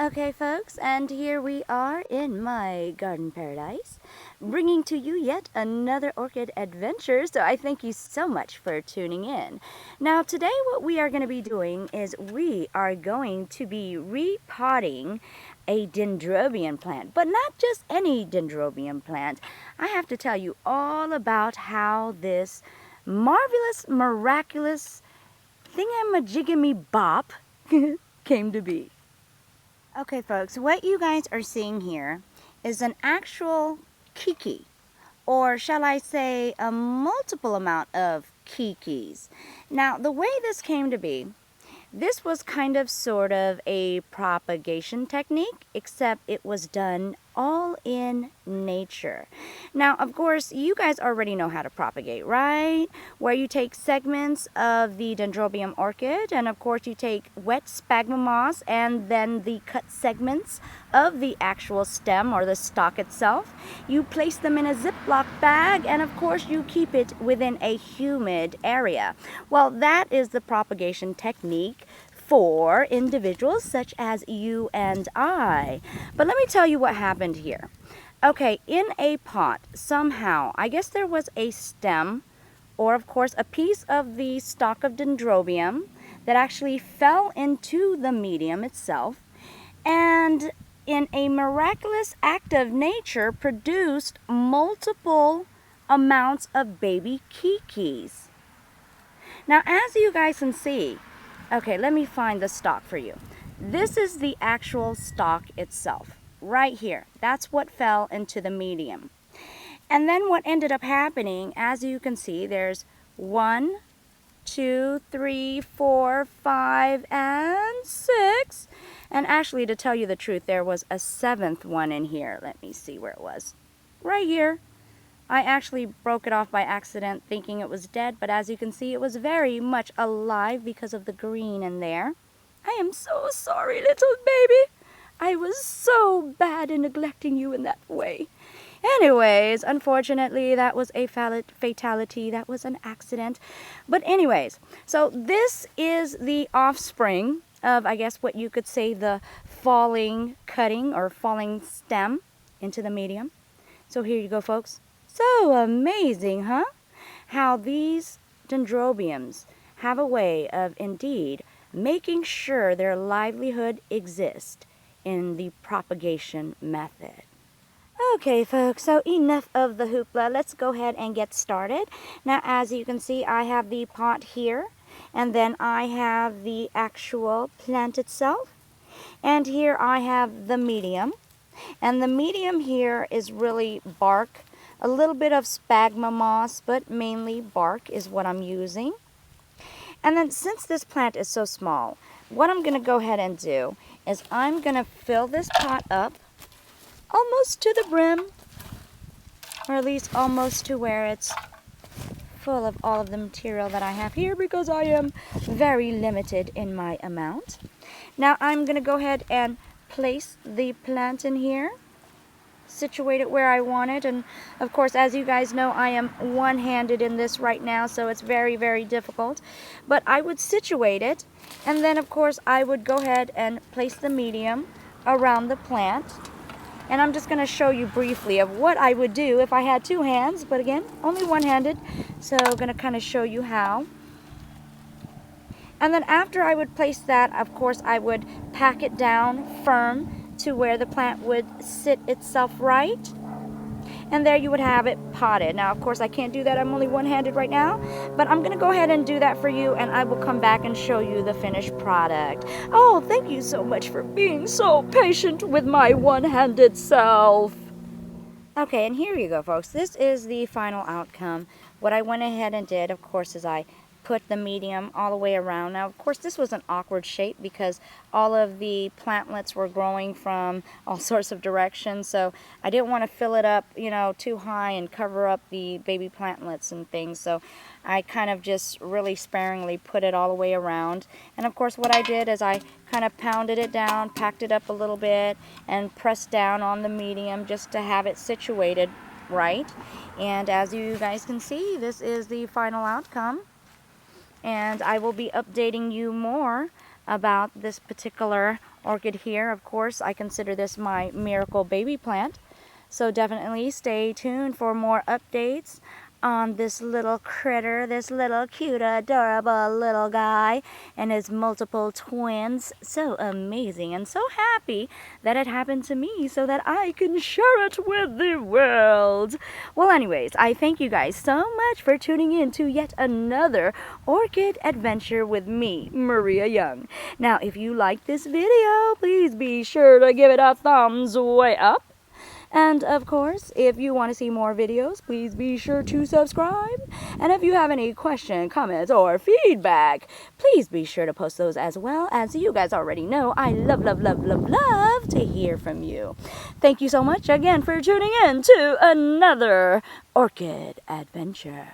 Okay, folks, and here we are in my garden paradise, bringing to you yet another orchid adventure, so I thank you so much for tuning in. Now, today what we are going to be doing is we are going to be repotting a dendrobium plant, but not just any dendrobium plant. I have to tell you all about how this marvelous, miraculous thingamajigamy bop came to be. Okay, folks, what you guys are seeing here is an actual Keiki, or shall I say a multiple amount of Keikies. Now, the way this came to be, this was kind of sort of a propagation technique, except it was done all in nature. Now, of course, you guys already know how to propagate, right? Where you take segments of the Dendrobium orchid, and of course you take wet sphagnum moss and then the cut segments of the actual stem or the stalk itself. You place them in a Ziploc bag, and of course you keep it within a humid area. Well, that is the propagation technique for individuals such as you and I. But let me tell you what happened here. Okay, in a pot, somehow, I guess there was a stem, or of course a piece of the stalk of dendrobium that actually fell into the medium itself, and in a miraculous act of nature produced multiple amounts of baby Keikies. Now, as you guys can see, okay, let me find the stalk for you. This is the actual stalk itself, right here. That's what fell into the medium. And then what ended up happening, as you can see, there's 1, 2, 3, 4, 5, and 6. And actually, to tell you the truth, there was a 7th one in here. Let me see where it was. Right here. I actually broke it off by accident thinking it was dead, but as you can see, it was very much alive because of the green in there. I am so sorry, little baby. I was so bad in neglecting you in that way. Anyways, unfortunately, that was a fatality. That was an accident. But anyways, so this is the offspring of, I guess, what you could say the falling cutting or falling stem into the medium. So here you go, folks. So amazing, huh? How these dendrobiums have a way of indeed making sure their livelihood exists in the propagation method. Okay, folks, so enough of the hoopla. Let's go ahead and get started. Now, as you can see, I have the pot here, and then I have the actual plant itself, and here I have the medium. And the medium here is really bark. A little bit of sphagnum moss, but mainly bark is what I'm using. And then since this plant is so small, what I'm going to go ahead and do is I'm going to fill this pot up almost to the brim, or at least almost to where it's full of all of the material that I have here, because I am very limited in my amount. Now I'm going to go ahead and place the plant in here, situate it where I want it, and of course, as you guys know, I am one-handed in this right now, so it's very, very difficult. But I would situate it, and then of course I would go ahead and place the medium around the plant. And I'm just going to show you briefly of what I would do if I had 2 hands, but again, only one-handed, so I'm going to kind of show you how. And then after I would place that, of course, I would pack it down firm to where the plant would sit itself right. And there you would have it potted. Now, of course, I can't do that. I'm only one-handed right now, but I'm going to go ahead and do that for you, and I will come back and show you the finished product. Oh, thank you so much for being so patient with my one-handed self. Okay, and here you go, folks. This is the final outcome. What I went ahead and did, of course, is I put the medium all the way around. Now, of course, this was an awkward shape because all of the plantlets were growing from all sorts of directions, so I didn't want to fill it up, you know, too high and cover up the baby plantlets and things, so I kind of just really sparingly put it all the way around. And of course, what I did is I kind of pounded it down, packed it up a little bit, and pressed down on the medium just to have it situated right. And as you guys can see, this is the final outcome. And I will be updating you more about this particular orchid here. Of course, I consider this my miracle baby plant. So definitely stay tuned for more updates on this little critter, this little cute, adorable little guy and his multiple twins. So amazing and so happy that it happened to me so that I can share it with the world. Well, anyways, I thank you guys so much for tuning in to yet another orchid adventure with me, Maria Young. Now, if you like this video, please be sure to give it a thumbs way up. And of course, if you want to see more videos, please be sure to subscribe. And if you have any questions, comments, or feedback, please be sure to post those as well. As you guys already know, I love to hear from you. Thank you so much again for tuning in to another orchid adventure.